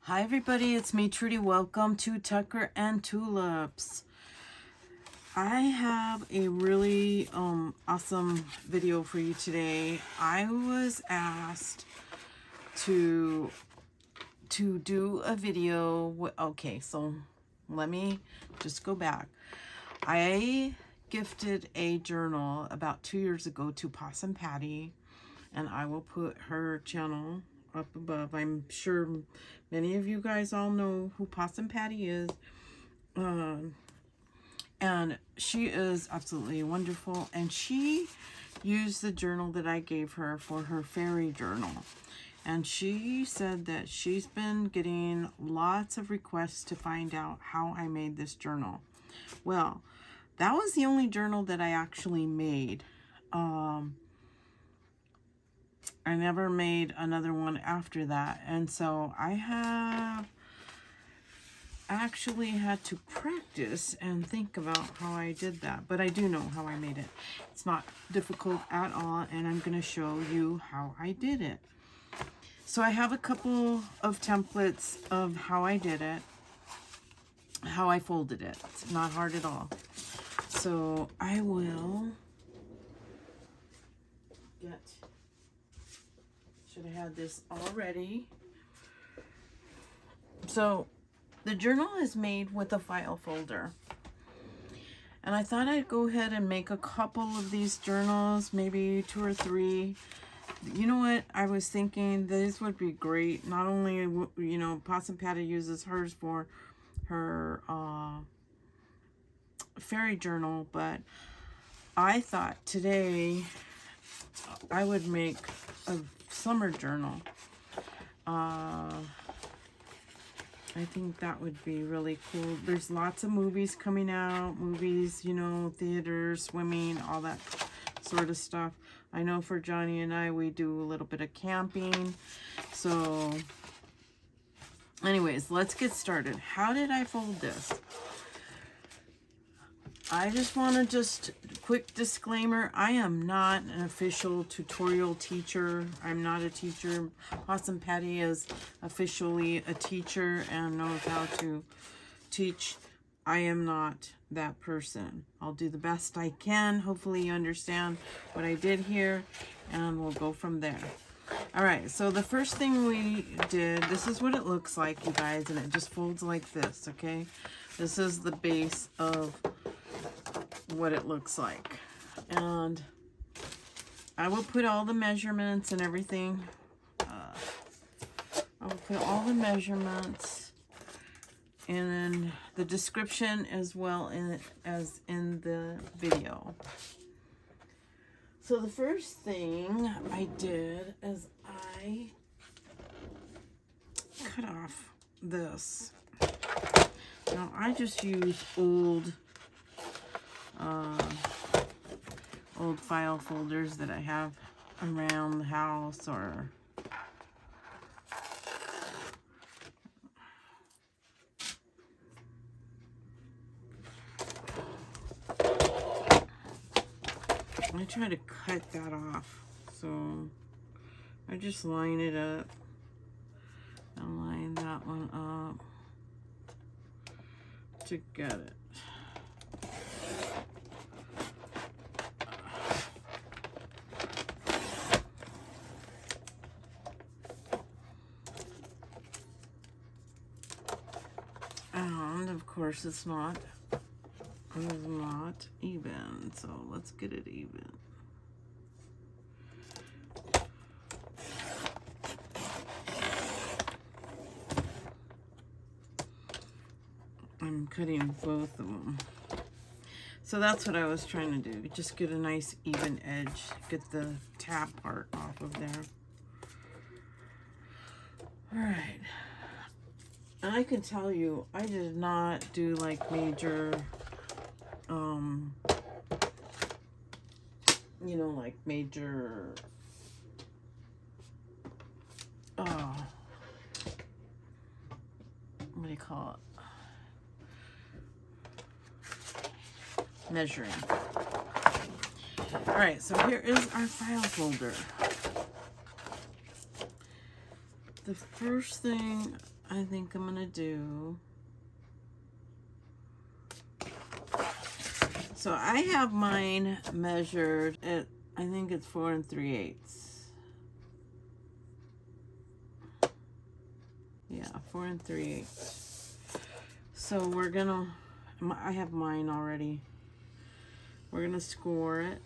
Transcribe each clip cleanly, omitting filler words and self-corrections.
Hi everybody, it's me Trudy. Welcome to Tucker and Tulips. I have a really awesome video for you today. I was asked to do a video. Okay, so let me just go back. I gifted a journal about 2 years ago to Possum Patty, and I will put her channel up above. I'm sure many of you guys all know who Possum Patty is. And she is absolutely wonderful. And she used the journal that I gave her for her fairy journal. And she said that she's been getting lots of requests to find out how I made this journal. Well, that was the only journal that I actually made. I never made another one after that. And so I have actually had to practice and think about how I did that. But I do know how I made it. It's not difficult at all. And I'm going to show you how I did it. So I have a couple of templates of how I did it. How I folded it. It's not hard at all. So I will get... Should have had this already. So the journal is made with a file folder. And I thought I'd go ahead and make a couple of these journals, maybe 2 or 3. You know what? I was thinking this would be great. Not only, you know, Possum Patty uses hers for her fairy journal, but I thought today I would make a summer journal. I think that would be really cool. There's lots of movies coming out. Movies, you know, theater, swimming, all that sort of stuff. I know for Johnny and I, we do a little bit of camping. So, anyways, let's get started. How did I fold this? I just want to quick disclaimer, I am not an official tutorial teacher. I'm not a teacher. Possum Patty is officially a teacher and knows how to teach. I am not that person. I'll do the best I can. Hopefully you understand what I did here, and we'll go from there. All right, so the first thing we did, this is what it looks like, you guys, and it just folds like this, okay? This is the base of what it looks like, and I will put all the measurements and everything. I will put all the measurements in the description as well as in the video. So the first thing I did is I cut off this. Now I just use old file folders that I have around the house, or I try to cut that off. So I just line it up and line that one up to get it. And of course it's not even, so let's get it even. I'm cutting both of them. So that's what I was trying to do. Just get a nice even edge. Get the tab part off of there. Alright. And I can tell you, I did not do like major, you know, like major, what do you call it? Measuring. All right, so here is our file folder. The first thing I think I'm gonna do, so I have mine measured at, I think it's 4 3/8. Yeah, 4 3/8. So we're gonna, I have mine already. We're gonna score it.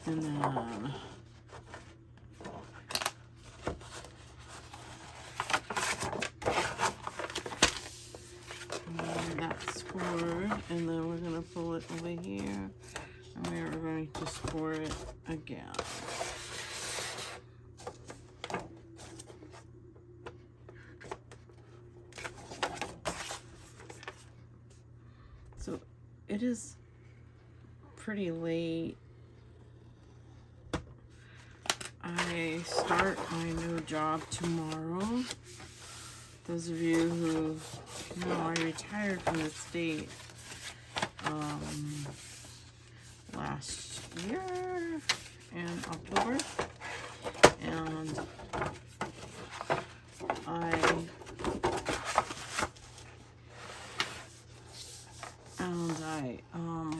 And then that's scored, and then we're gonna pull it over here, and we're going to score it again. So it is pretty late. I start my new job tomorrow. Those of you who know, I retired from the state last year in October, and I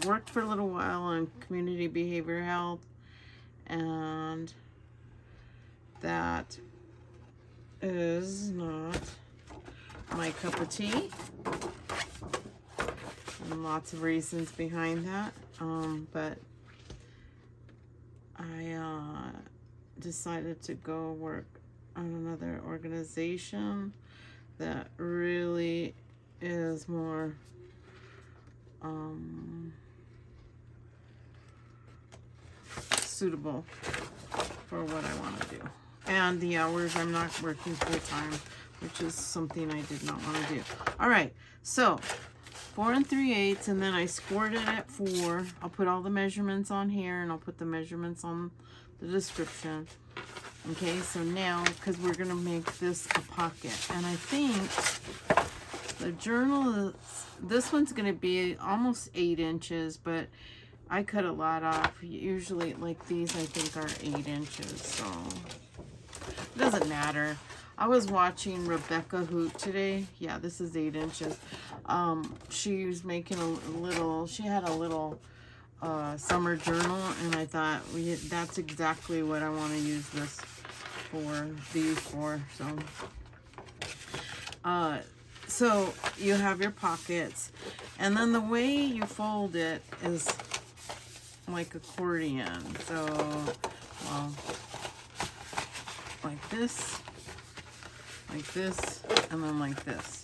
worked for a little while on community behavior health, and that is not my cup of tea, and lots of reasons behind that, but I decided to go work on another organization that really is more suitable for what I want to do. And the hours, I'm not working full time, which is something I did not want to do. All right, so 4 3/8, and then I scored it at 4. I'll put all the measurements on here, and I'll put the measurements on the description. Okay, so now, because we're going to make this a pocket, and I think the journal, this one's going to be almost 8 inches, but I cut a lot off. Usually, like these, I think are 8 inches, so it doesn't matter. I was watching Rebecca Hoot today. Yeah, this is 8 inches. She was making a little, she had a little summer journal, and I thought, that's exactly what I want to use this for, these for. So you have your pockets, and then the way you fold it is like accordion. So, well, like this, and then like this,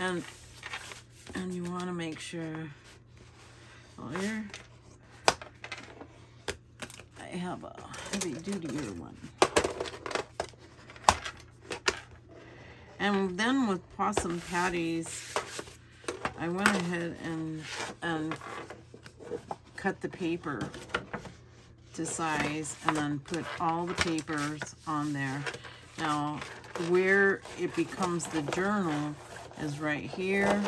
and you want to make sure. Well, here I have a heavy duty one, and then with Possum Patties, I went ahead and cut the paper to size, and then put all the papers on there. Now, where it becomes the journal is right here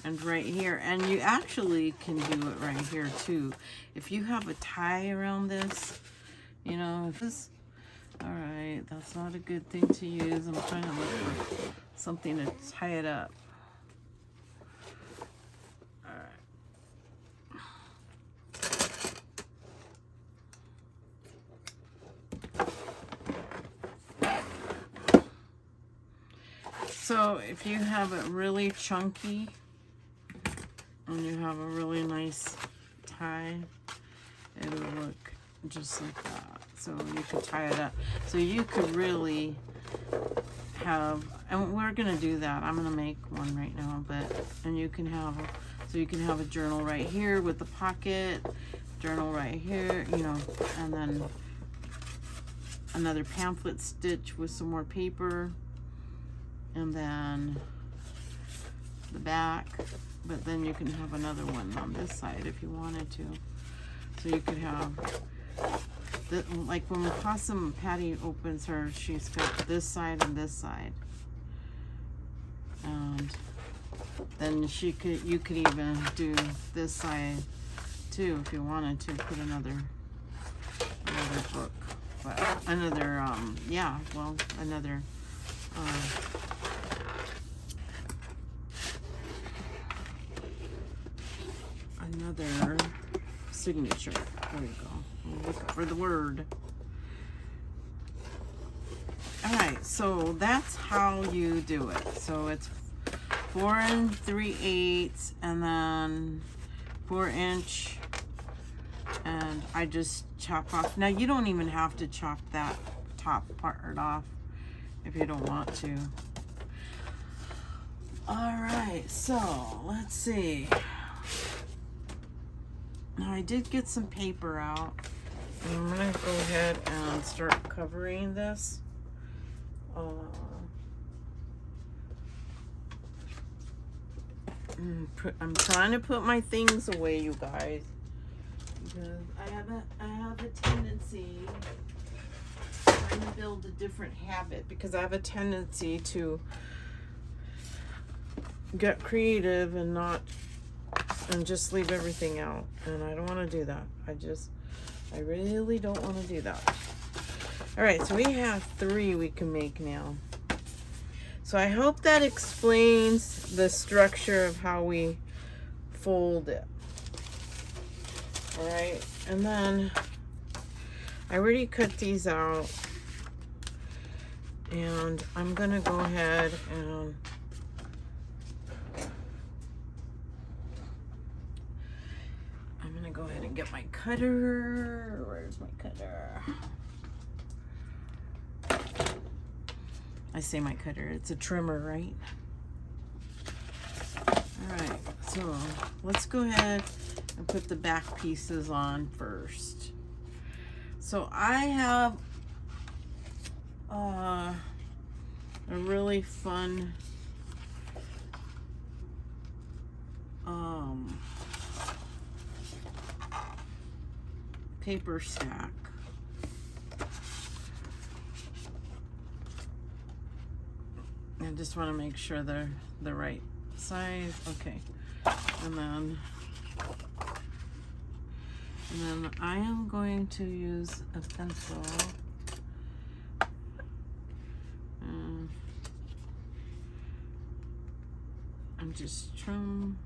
and right here, and you actually can do it right here too. If you have a tie around this, you know, if this, all right, that's not a good thing to use. I'm trying to look for something to tie it up. So if you have it really chunky and you have a really nice tie, it'll look just like that. So you could tie it up. So you could really have, and we're gonna do that. I'm gonna make one right now, and you can have, so you can have a journal right here with the pocket, journal right here, you know, and then another pamphlet stitch with some more paper, and then the back, but then you can have another one on this side if you wanted to. So you could have, like when Possum Patty opens her, she's got this side and this side. And then you could even do this side too if you wanted to put another book. But another, yeah, well, another, another signature. There we go. I'll look for the word. Alright, so that's how you do it. So it's 4 3/8 and then 4-inch, and I just chop off. Now you don't even have to chop that top part off if you don't want to. Alright, so let's see. Now I did get some paper out, and I'm gonna go ahead and start covering this. I'm trying to put my things away, you guys, because I have a tendency, trying to build a different habit, because I have a tendency to get creative and just leave everything out, and I don't want to do that. I really don't want to do that. All right, so we have 3 we can make now. So I hope that explains the structure of how we fold it. All right, and then I already cut these out, and I'm gonna go ahead and get my cutter. Where's my cutter? I say my cutter, it's a trimmer, right? Alright, so let's go ahead and put the back pieces on first. So I have a really fun paper stack. I just want to make sure they're the right size. Okay, and then I am going to use a pencil. I'm just trim.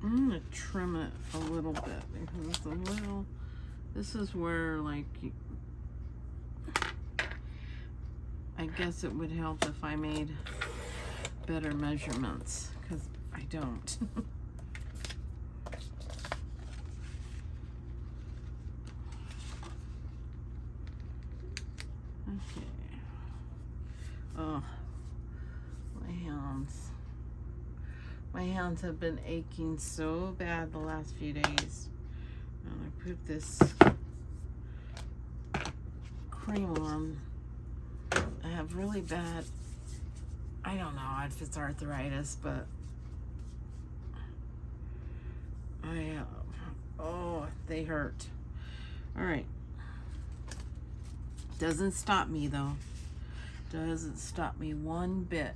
I'm gonna trim it a little bit because it's a little, this is where, like, I guess it would help if I made better measurements, because I don't. Okay. Oh, my hands. My hands have been aching so bad the last few days. And I put this cream on. I have really bad, I don't know if it's arthritis, but oh, they hurt. All right. Doesn't stop me though. Doesn't stop me one bit.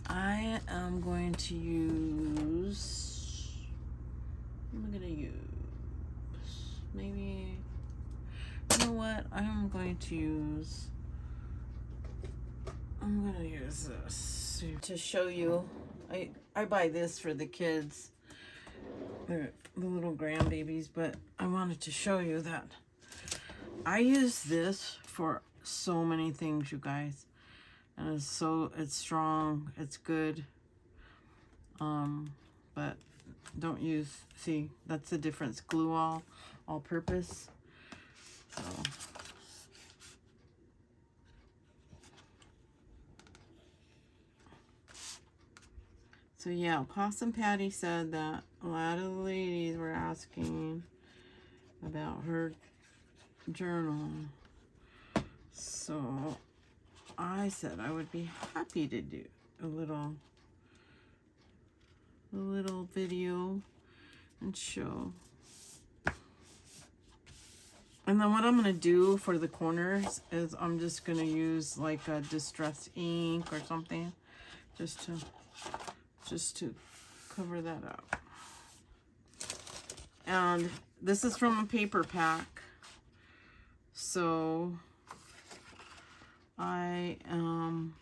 I am going to use, what am I going to use? Maybe, you know what? I'm going to use this to show you. I buy this for the kids. They're the little grandbabies, but I wanted to show you that I use this for so many things, you guys. And it's strong, it's good, but don't use, see, that's the difference. Glue all purpose. So yeah, Possum Patty said that a lot of the ladies were asking about her journal. So I said I would be happy to do a little video and show. And then what I'm going to do for the corners is I'm just going to use like a distress ink or something just to cover that up. And this is from a paper pack. So I am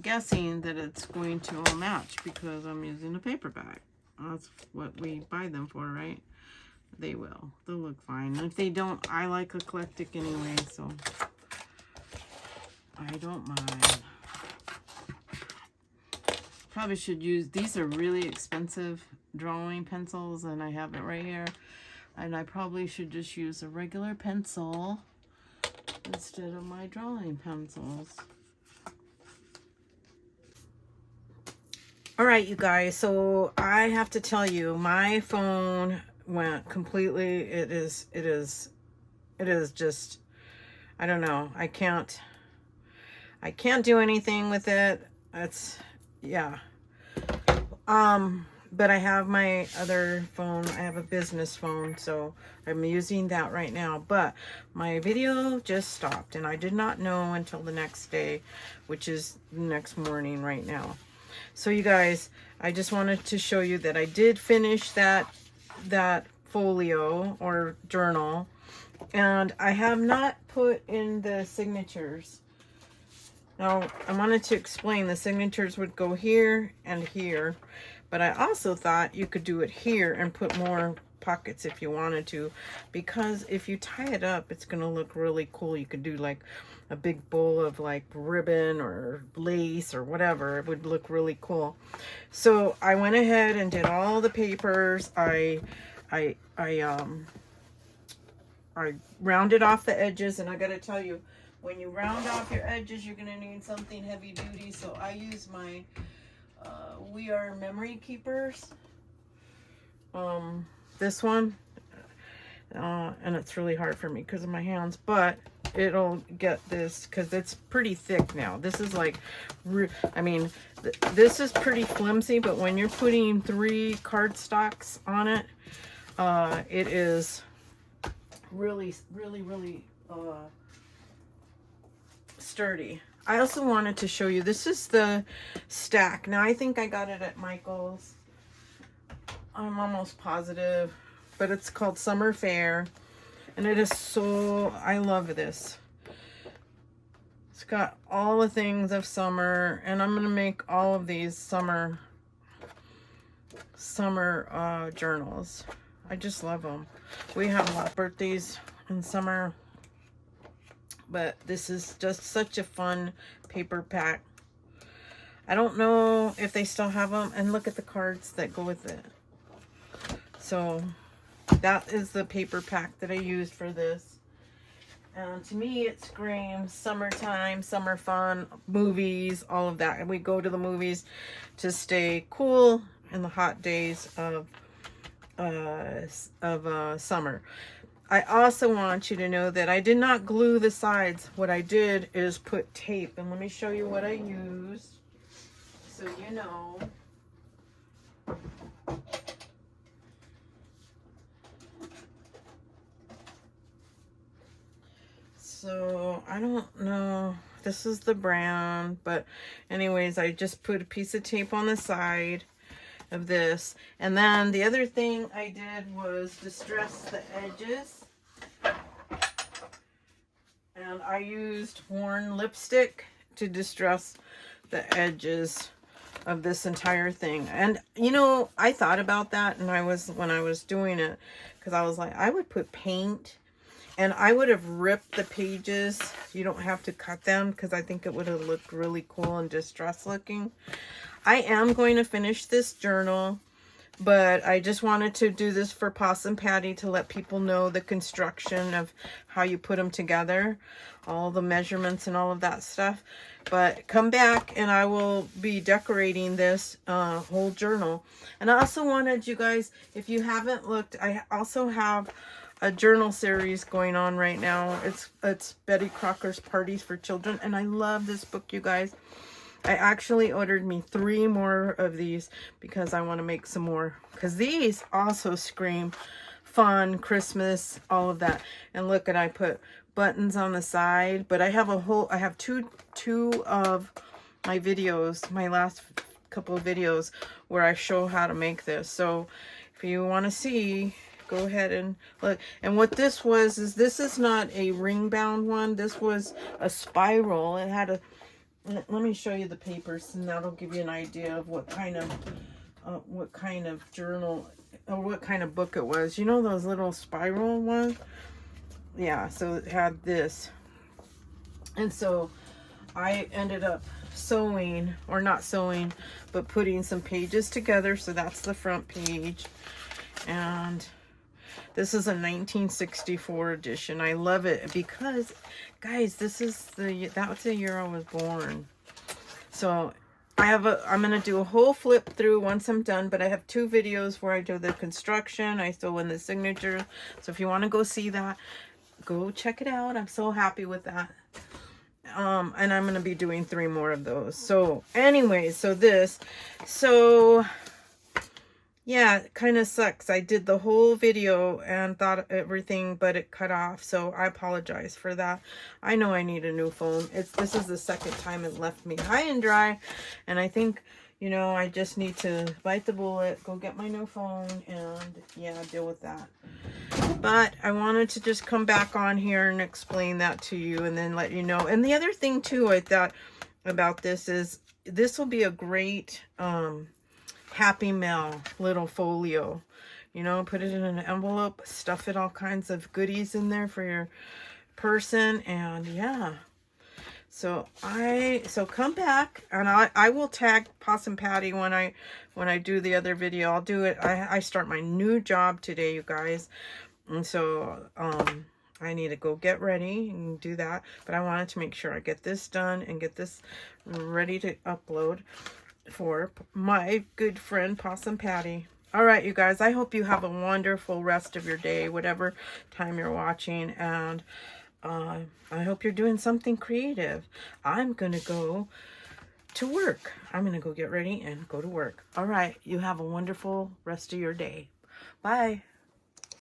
guessing that it's going to all match because I'm using a paper bag. That's what we buy them for, right? They will. They'll look fine. And if they don't, I like eclectic anyway, so I don't mind. Probably should use, these are really expensive drawing pencils, and I have it right here. And I probably should just use a regular pencil instead of my drawing pencils. All right, you guys, so I have to tell you, my phone went completely, it is just, I don't know, I can't do anything with it. It's, yeah. But I have my other phone. I have a business phone, so I'm using that right now. But my video just stopped, and I did not know until the next day, which is the next morning right now. So you guys, I just wanted to show you that I did finish that folio or journal, and I have not put in the signatures. Now, I wanted to explain the signatures would go here and here, but I also thought you could do it here and put more pockets if you wanted to, because if you tie it up, it's going to look really cool. You could do like a big bowl of like ribbon or lace or whatever. It would look really cool. So I went ahead and did all the papers. I rounded off the edges, and I got to tell you, when you round off your edges, you're going to need something heavy duty. So I use my We Are Memory Keepers. This one. And it's really hard for me because of my hands, but it'll get this because it's pretty thick now. This is like, I mean, this is pretty flimsy, but when you're putting 3 cardstocks on it, it is really sturdy. I also wanted to show you, this is the stack. Now, I think I got it at Michael's. I'm almost positive, but it's called Summer Fair, and it is so, I love this. It's got all the things of summer, and I'm gonna make all of these summer journals. I just love them. We have a lot of birthdays in summer, but this is just such a fun paper pack. I don't know if they still have them, and look at the cards that go with it. So that is the paper pack that I used for this. And to me, it screams summertime, summer fun, movies, all of that. And we go to the movies to stay cool in the hot days of summer. I also want you to know that I did not glue the sides. What I did is put tape. And let me show you what I used, so you know. So I don't know, this is the brand, but anyways, I just put a piece of tape on the side of this. And then the other thing I did was distress the edges, and I used worn lipstick to distress the edges of this entire thing. And you know, I thought about that, and when I was doing it, because I was like, I would put paint, and I would have ripped the pages. You don't have to cut them, because I think it would have looked really cool and distressed looking. I am going to finish this journal But I just wanted to do this for Possum Patty to let people know the construction of how you put them together, all the measurements and all of that stuff. But come back and I will be decorating this whole journal. And I also wanted you guys, if you haven't looked, I also have a journal series going on right now. It's Betty Crocker's Parties for Children, and I love this book, you guys. I actually ordered me 3 more of these because I want to make some more, because these also scream fun, Christmas, all of that. And look, and I put buttons on the side, but I have two of my videos, my last couple of videos where I show how to make this. So if you want to see, go ahead and look. And what this was is, this is not a ring bound one. This was a spiral. It had a, let me show you the papers, and that'll give you an idea of what kind of journal or what kind of book it was. You know those little spiral ones? Yeah, so it had this. And so I ended up sewing, or not sewing, but putting some pages together. So that's the front page. And this is a 1964 edition. I love it because, guys, this is that's the year I was born. So I'm going to do a whole flip through once I'm done, but I have 2 videos where I do the construction. I still win the signature. So if you want to go see that, go check it out. I'm so happy with that. And I'm going to be doing 3 more of those. So anyway, yeah, it kind of sucks. I did the whole video and thought everything, but it cut off. So I apologize for that. I know I need a new phone. This is the second time it left me high and dry. And I think, you know, I just need to bite the bullet, go get my new phone, and yeah, deal with that. But I wanted to just come back on here and explain that to you and then let you know. And the other thing too, I thought about this is, this will be a great, Happy Mail little folio. You know, put it in an envelope, stuff it all kinds of goodies in there for your person, and yeah. So come back, and I will tag Possum Patty when I do the other video. I'll do it. I start my new job today, you guys, and so I need to go get ready and do that. But I wanted to make sure I get this done and get this ready to upload for my good friend Possum Patty. All right, you guys, I hope you have a wonderful rest of your day, whatever time you're watching, and I hope you're doing something creative. I'm gonna go to work. I'm gonna go get ready and go to work. All right, you have a wonderful rest of your day. Bye.